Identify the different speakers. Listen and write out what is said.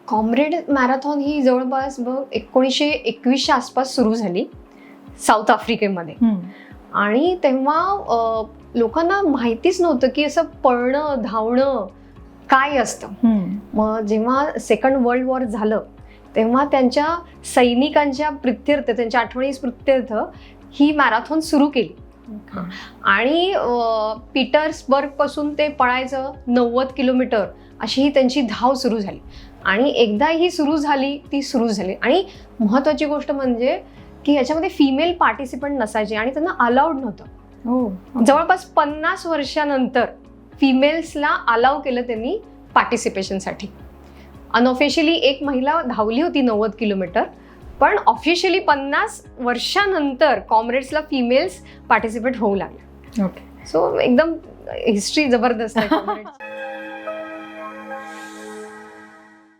Speaker 1: Comrade marathon ही जवळपास 1921च्या आसपास सुरू झाली साऊथ आफ्रिकेमध्ये. आणि तेव्हा लोकांना माहितीच नव्हतं की असं पळणं धावणं काय असतं. मग जेव्हा सेकंड वर्ल्ड वॉर झालं तेव्हा त्यांच्या सैनिकांच्या प्रित्यर्थ, त्यांच्या आठवणी प्रित्यर्थ ही मॅरेथॉन सुरू केली. आणि पीटर्सबर्ग पासून ते पळायचं 90 किलोमीटर अशी ही त्यांची धाव सुरू झाली. आणि एकदा ही सुरू झाली आणि महत्त्वाची गोष्ट म्हणजे की याच्यामध्ये फिमेल पार्टिसिपंट नसायचे आणि त्यांना अलाउड नव्हतं. जवळपास 50 वर्षानंतर फिमेल्सला अलाउ केलं त्यांनी पार्टिसिपेशनसाठी. अनऑफिशियली एक महिला धावली होती 90 किलोमीटर, पण ऑफिशियली 50 वर्षानंतर कॉम्रेड्सला फिमेल्स पार्टिसिपेट होऊ लागले.
Speaker 2: ओके.
Speaker 1: सो एकदम हिस्ट्री जबरदस्त आहे कॉम्रेड्स.